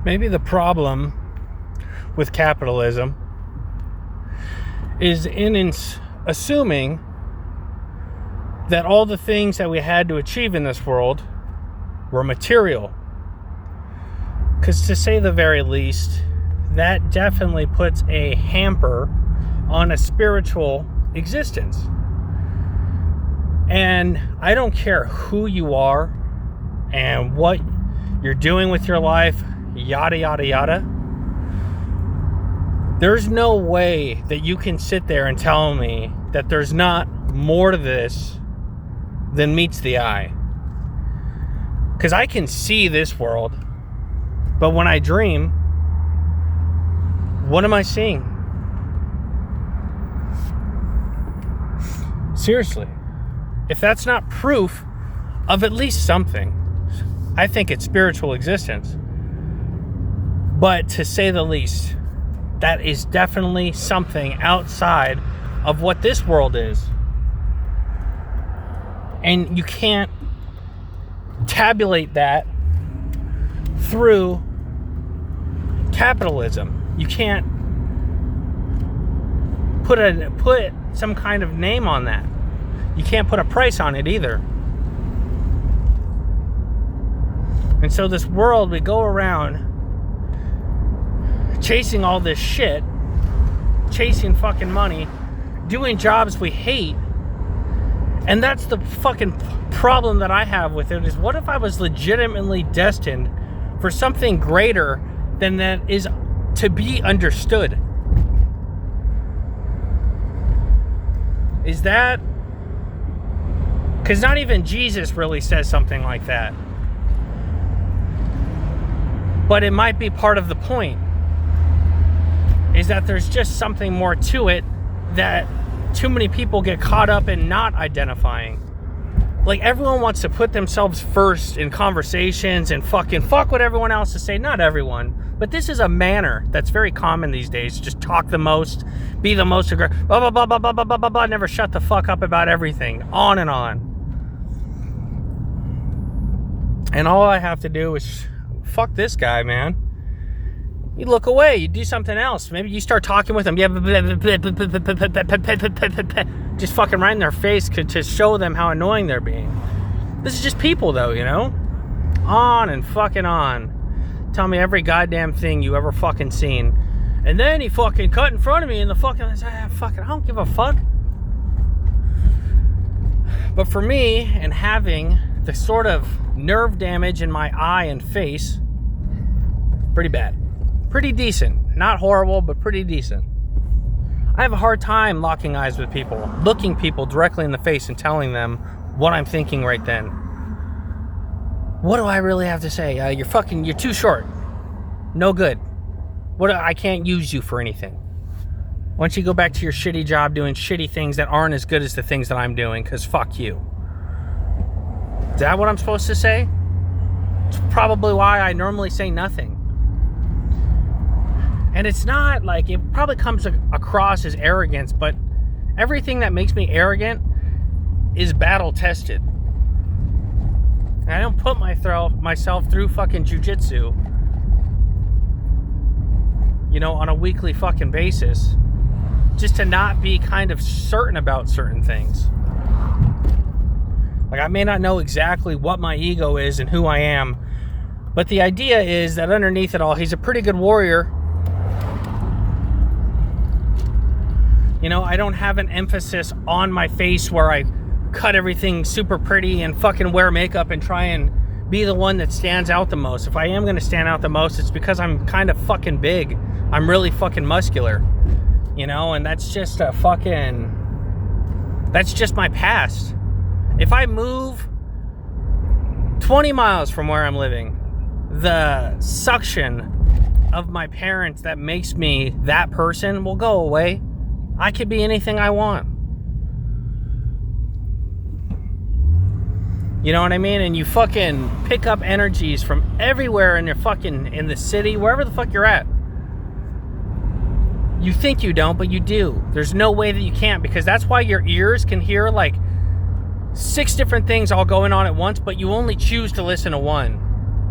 Maybe the problem with capitalism is in assuming that all the things that we had to achieve in this world were material. Because to say the very least, that definitely puts a hamper on a spiritual existence. And I don't care who you are and what you're doing with your life, yada, yada, yada. There's no way that you can sit there and tell me that there's not more to this than meets the eye. Because I can see this world, but when I dream, what am I seeing? Seriously, if that's not proof of at least something, I think it's spiritual existence. But to say the least, that is definitely something outside of what this world is. And you can't tabulate that through capitalism. You can't put some kind of name on that. You can't put a price on it either. And so this world, we go around chasing all this shit, chasing fucking money, doing jobs we hate. And that's the fucking problem that I have with it, is what if I was legitimately destined for something greater than that is to be understood? Is that... Because not even Jesus really says something like that. But it might be part of the point, is that there's just something more to it that too many people get caught up in not identifying. Like, everyone wants to put themselves first in conversations and fucking fuck what everyone else is saying. Not everyone, but this is a manner that's very common these days. Just talk the most, be the most aggressive, blah, blah, blah, blah, blah, blah, blah, blah, blah, never shut the fuck up about everything. On and on. And all I have to do is fuck this guy, man. You look away, you do something else. Maybe you start talking with them. Yeah, just fucking right in their face to show them how annoying they're being. This is just people, though, you know? On and fucking on. Tell me every goddamn thing you ever fucking seen. And then he fucking cut in front of me and the fucking... I don't give a fuck. But for me, and having the sort of nerve damage in my eye and face, pretty bad. Pretty decent. Not horrible, but pretty decent. I have a hard time locking eyes with people, looking people directly in the face and telling them what I'm thinking right then. What do I really have to say? You're too short. No good. I can't use you for anything. Why don't you go back to your shitty job doing shitty things that aren't as good as the things that I'm doing, because fuck you. Is that what I'm supposed to say? It's probably why I normally say nothing. And it's not like, it probably comes across as arrogance, but everything that makes me arrogant is battle tested. And I don't put myself through fucking jujitsu, you know, on a weekly fucking basis, just to not be kind of certain about certain things. Like, I may not know exactly what my ego is and who I am, but the idea is that underneath it all, he's a pretty good warrior. You know, I don't have an emphasis on my face where I cut everything super pretty and fucking wear makeup and try and be the one that stands out the most. If I am going to stand out the most, it's because I'm kind of fucking big. I'm really fucking muscular. You know, and that's just that's just my past. If I move 20 miles from where I'm living, the suction of my parents that makes me that person will go away. I could be anything I want. You know what I mean? And you fucking pick up energies from everywhere in the city, wherever the fuck you're at. You think you don't, but you do. There's no way that you can't, because that's why your ears can hear like 6 different things all going on at once, but you only choose to listen to one.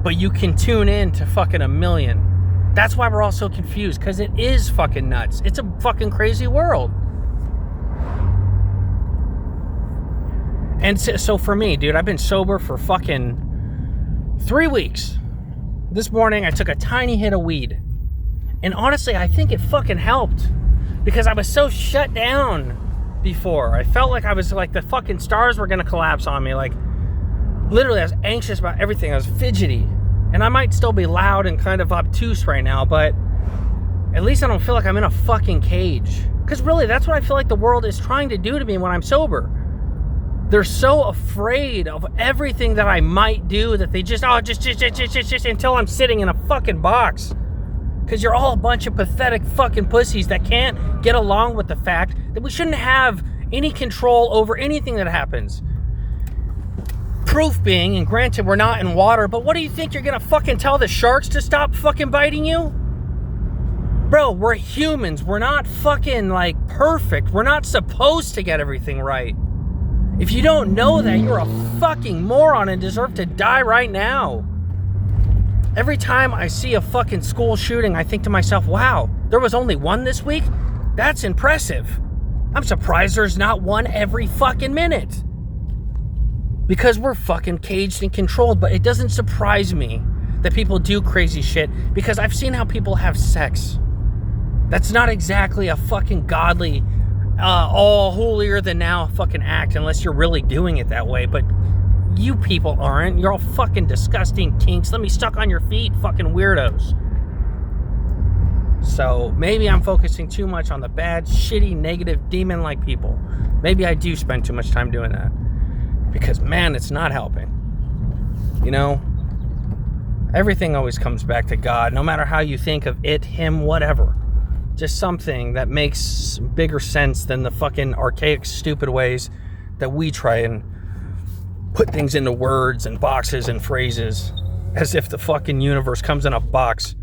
but you can tune in to fucking a million. That's why we're all so confused, because it is fucking nuts. It's a fucking crazy world. And so for me, dude, I've been sober for fucking 3 weeks. This morning, I took a tiny hit of weed. And honestly, I think it fucking helped. Because I was so shut down before. I felt like I was like the fucking stars were going to collapse on me. Like, literally, I was anxious about everything. I was fidgety. And I might still be loud and kind of obtuse right now, but at least I don't feel like I'm in a fucking cage. Because really, that's what I feel like the world is trying to do to me when I'm sober. They're so afraid of everything that I might do that they just until I'm sitting in a fucking box. Because you're all a bunch of pathetic fucking pussies that can't get along with the fact that we shouldn't have any control over anything that happens. Proof being, and granted we're not in water, but what do you think you're gonna fucking tell the sharks to stop fucking biting you? Bro, we're humans. We're not fucking like perfect. We're not supposed to get everything right. If you don't know that, you're a fucking moron and deserve to die right now. Every time I see a fucking school shooting, I think to myself, wow, there was only one this week? That's impressive. I'm surprised there's not one every fucking minute. Because we're fucking caged and controlled, but it doesn't surprise me that people do crazy shit because I've seen how people have sex. That's not exactly a fucking godly, all holier than thou fucking act unless you're really doing it that way, but you people aren't. You're all fucking disgusting kinks. Let me suck on your feet, fucking weirdos. So maybe I'm focusing too much on the bad, shitty, negative, demon-like people. Maybe I do spend too much time doing that. Because, man, it's not helping. You know? Everything always comes back to God, no matter how you think of it, him, whatever. Just something that makes bigger sense than the fucking archaic, stupid ways that we try and put things into words and boxes and phrases as if the fucking universe comes in a box